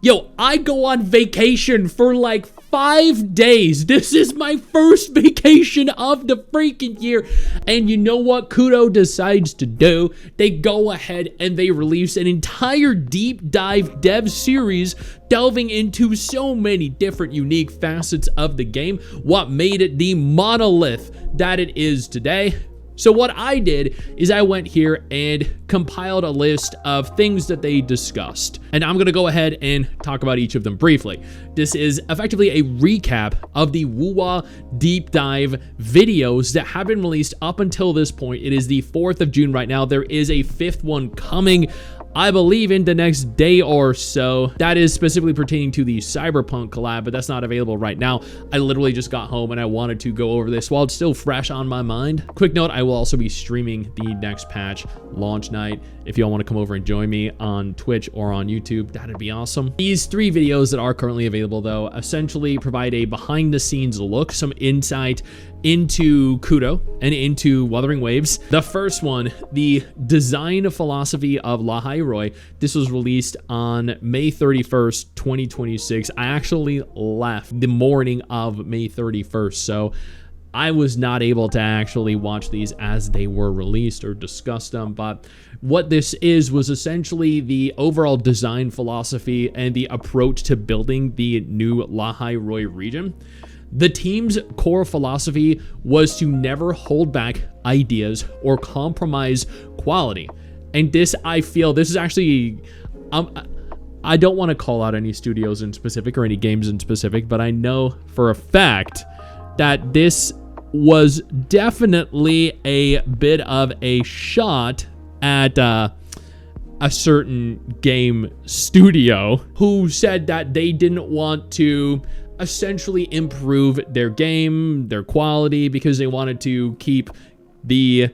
Yo, I go on vacation for like 5 days. This is my first vacation of the freaking year. And you know what Kudo decides to do? They go ahead and they release an entire deep dive dev series delving into so many different unique facets of the game, what made it the monolith that it is today. So what I did is I went here and compiled a list of things that they discussed. And I'm gonna go ahead and talk about each of them briefly. This is effectively a recap of the WoWA deep dive videos that have been released up until this point. It is the 4th of June right now. There is a 5th one coming, I believe, in the next day or so. That is specifically pertaining to the Cyberpunk collab, but that's not available right now. I literally just got home and I wanted to go over this while it's still fresh on my mind. Quick note, I will also be streaming the next patch launch night. If y'all want to come over and join me on Twitch or on YouTube, that'd be awesome. These 3 videos that are currently available, though, essentially provide a behind-the-scenes look, some insight into Kudo and into Wuthering Waves. The first one, the design philosophy of Lahai Roi. This was released on May 31st, 2026. I actually left the morning of May 31st, so I was not able to actually watch these as they were released or discuss them, but what this was essentially the overall design philosophy and the approach to building the new Lahai Roi region. The team's core philosophy was to never hold back ideas or compromise quality. And this, I feel, this is actually, I don't want to call out any studios in specific or any games in specific, but I know for a fact that this was definitely a bit of a shot at a certain game studio who said that they didn't want to essentially improve their game, their quality, because they wanted to keep the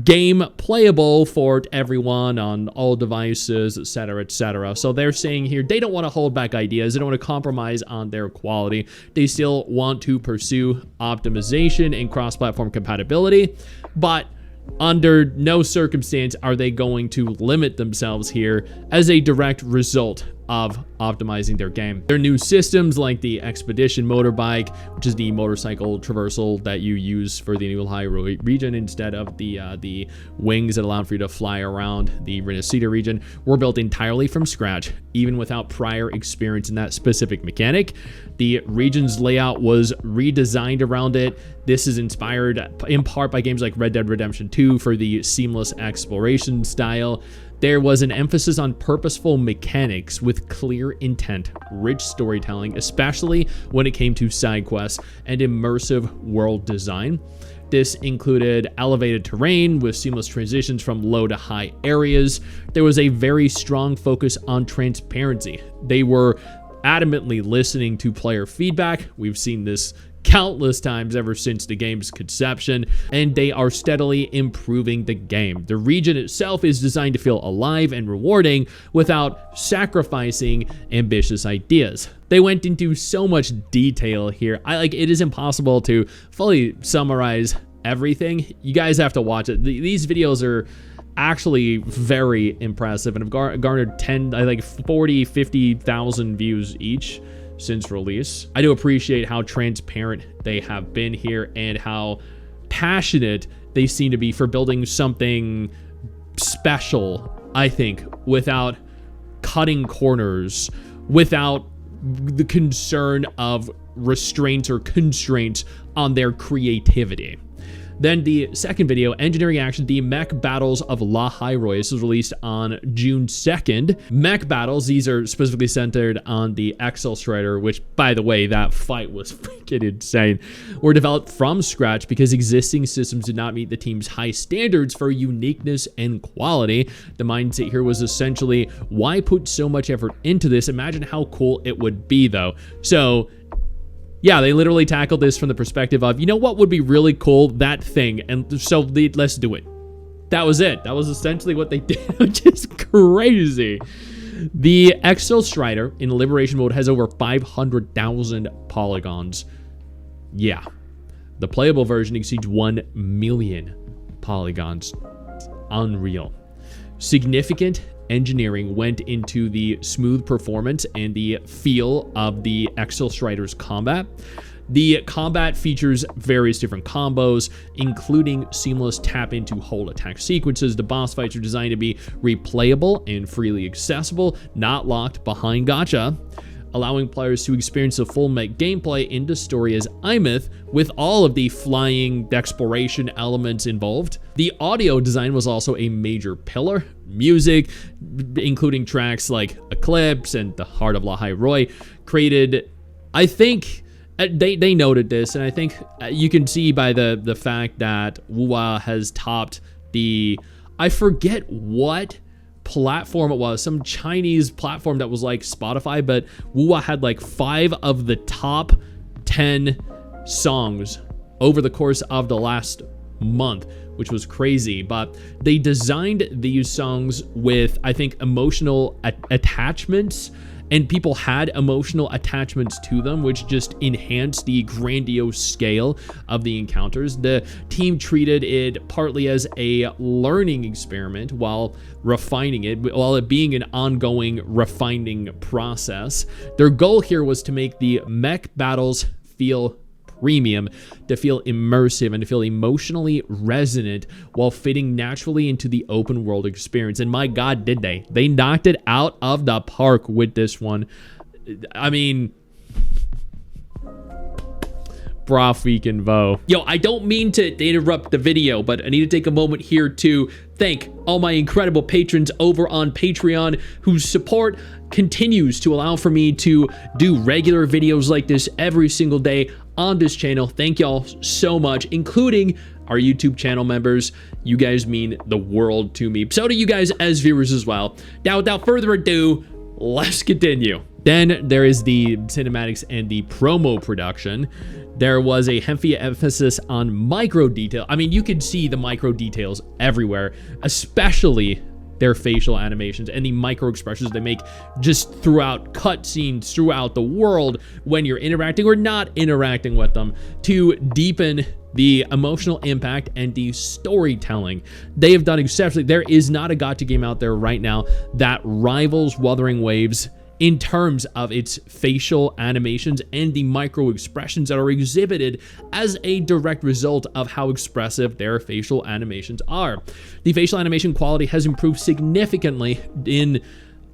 game playable for everyone on all devices, etc., etc. So they're saying here they don't want to hold back ideas, they don't want to compromise on their quality. They still want to pursue optimization and cross-platform compatibility, but under no circumstance are they going to limit themselves here as a direct result of optimizing their game. Their new systems like the Expedition motorbike, which is the motorcycle traversal that you use for the new Lahai Roi region instead of the wings that allow for you to fly around the Renacida region, were built entirely from scratch, even without prior experience in that specific mechanic. The region's layout was redesigned around it. This is inspired in part by games like Red Dead Redemption 2 for the seamless exploration style. There was an emphasis on purposeful mechanics with clear intent, rich storytelling, especially when it came to side quests and immersive world design. This included elevated terrain with seamless transitions from low to high areas. There was a very strong focus on transparency. They were adamantly listening to player feedback. We've seen this countless times ever since the game's conception, and they are steadily improving the game. The region itself is designed to feel alive and rewarding without sacrificing ambitious ideas. They went into so much detail here. It is impossible to fully summarize everything. You guys have to watch it. These videos are actually very impressive and have garnered 40, 50,000 views each since release. I do appreciate how transparent they have been here and how passionate they seem to be for building something special, I think, without cutting corners, without the concern of restraints or constraints on their creativity. Then the second video, Engineering Action, the Mech Battles of Lahai Roi. This was released on June 2nd. Mech Battles, these are specifically centered on the Excel Strider, which, by the way, that fight was freaking insane, were developed from scratch because existing systems did not meet the team's high standards for uniqueness and quality. The mindset here was essentially, why put so much effort into this? Imagine how cool it would be, though. So yeah, they literally tackled this from the perspective of, you know what would be really cool? That thing. And so let's do it. That was it. That was essentially what they did, which is crazy. The Excel Strider in Liberation mode has over 500,000 polygons. Yeah. The playable version exceeds 1 million polygons. Unreal. Significant engineering went into the smooth performance and the feel of the Exo Strider's combat. The combat features various different combos, including seamless tap into hold attack sequences. The boss fights are designed to be replayable and freely accessible, not locked behind gacha, allowing players to experience the full gameplay in the story as Imeth, with all of the flying exploration elements involved. The audio design was also a major pillar. Music, including tracks like Eclipse and The Heart of Lahai Roy, created, I think, they noted this, and I think you can see by the fact that Wuwa has topped the, I forget what platform it was, some Chinese platform that was like Spotify, but Wuwa had like 5 of the top 10 songs over the course of the last month, which was crazy. But they designed these songs with, I think, emotional attachments, and people had emotional attachments to them, which just enhanced the grandiose scale of the encounters. The team treated it partly as a learning experiment while refining it, while it being an ongoing refining process. Their goal here was to make the mech battles feel premium, to feel immersive, and to feel emotionally resonant while fitting naturally into the open world experience. And my God, did they? They knocked it out of the park with this one. I mean, bra freaking Vo. Yo, I don't mean to interrupt the video, but I need to take a moment here to thank all my incredible patrons over on Patreon whose support continues to allow for me to do regular videos like this every single day on this channel. Thank y'all so much, including our YouTube channel members. You guys mean the world to me. So do you guys as viewers as well. Now, without further ado, let's continue. Then there is the cinematics and the promo production. There was a heavy emphasis on micro detail. I mean, you could see the micro details everywhere, especially their facial animations and the micro expressions they make just throughout cutscenes, throughout the world when you're interacting or not interacting with them, to deepen the emotional impact and the storytelling. They have done exceptionally. There is not a gacha game out there right now that rivals Wuthering Waves in terms of its facial animations and the micro expressions that are exhibited as a direct result of how expressive their facial animations are. The facial animation quality has improved significantly in,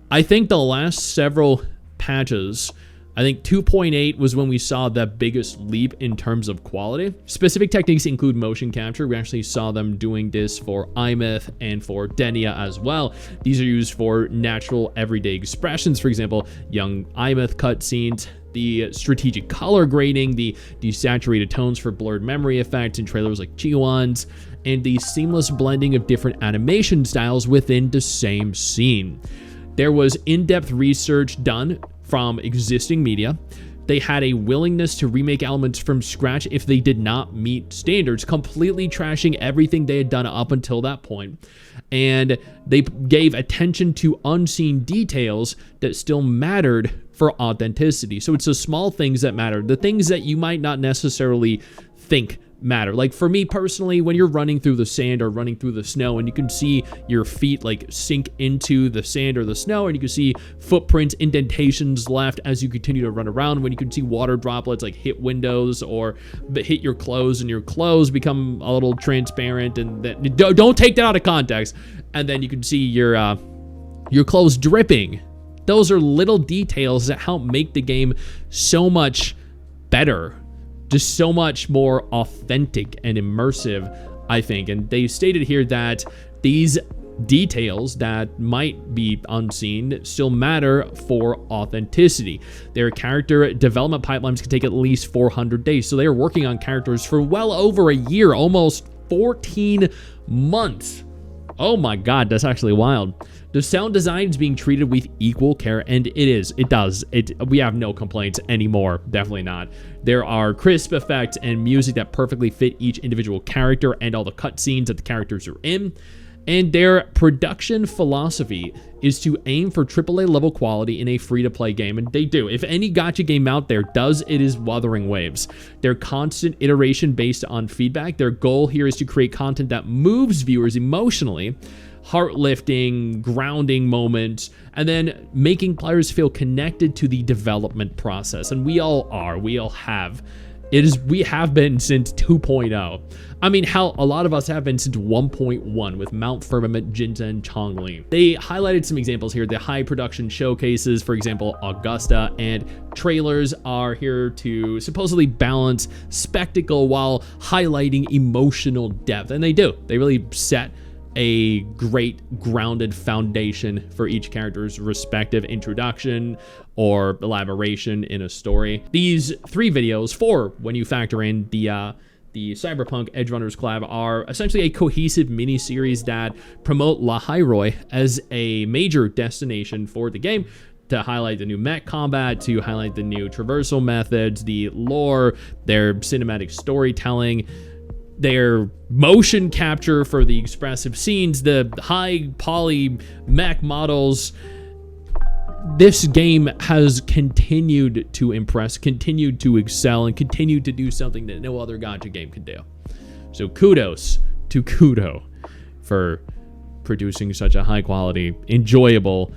I think, the last several patches. I think 2.8 was when we saw the biggest leap in terms of quality. Specific techniques include motion capture. We actually saw them doing this for Imeth and for Denia as well. These are used for natural everyday expressions. For example, young Imeth cutscenes, the strategic color grading, the desaturated tones for blurred memory effects in trailers like Chiwan's, and the seamless blending of different animation styles within the same scene. There was in-depth research done from existing media. They had a willingness to remake elements from scratch if they did not meet standards, completely trashing everything they had done up until that point. And they gave attention to unseen details that still mattered for authenticity. So it's the small things that matter, the things that you might not necessarily think matter. Like for me personally, when you're running through the sand or running through the snow and you can see your feet like sink into the sand or the snow, and you can see footprints, indentations left as you continue to run around, when you can see water droplets like hit windows or hit your clothes and your clothes become a little transparent, and then don't take that out of context, and then you can see your clothes dripping. Those are little details that help make the game so much better, just so much more authentic and immersive, I think. And they stated here that these details that might be unseen still matter for authenticity. Their character development pipelines can take at least 400 days. So they are working on characters for well over a year, almost 14 months. Oh my God, that's actually wild. The sound design is being treated with equal care, and we have no complaints anymore. Definitely not. There are crisp effects and music that perfectly fit each individual character and all the cutscenes that the characters are in. And their production philosophy is to aim for AAA level quality in a free-to-play game, and they do. If any gacha game out there does, it is Wuthering Waves. Their constant iteration based on feedback. Their goal here is to create content that moves viewers emotionally, heart-lifting, grounding moments, and then making players feel connected to the development process. And we all are. We all have. We have been since 2.0. I mean, hell, a lot of us have been since 1.1 with Mount Firmament, Jinzen, Chongling. They highlighted some examples here. The high production showcases, for example, Augusta, and trailers are here to supposedly balance spectacle while highlighting emotional depth. And they do. They really set a great grounded foundation for each character's respective introduction or elaboration in a story. These 3 videos, 4 when you factor in the Cyberpunk Edgerunners collab, are essentially a cohesive mini-series that promote La Hyrule as a major destination for the game, to highlight the new mech combat, to highlight the new traversal methods, the lore, their cinematic storytelling, their motion capture for the expressive scenes, the high poly mech models. This game has continued to impress, continued to excel, and continued to do something that no other gacha game could do. So kudos to Kudo for producing such a high quality, enjoyable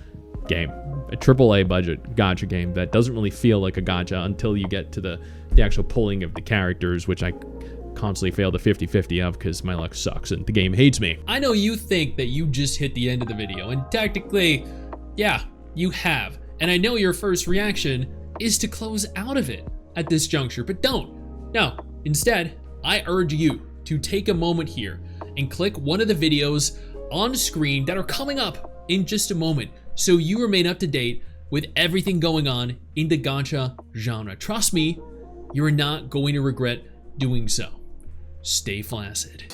game. A AAA budget gacha game that doesn't really feel like a gacha until you get to the actual pulling of the characters, which I constantly fail the 50-50 of because my luck sucks and the game hates me. I know you think that you just hit the end of the video, and technically, yeah, you have. And I know your first reaction is to close out of it at this juncture, but don't. No, instead, I urge you to take a moment here and click one of the videos on screen that are coming up in just a moment, so you remain up to date with everything going on in the gacha genre. Trust me, you are not going to regret doing so. Stay flaccid.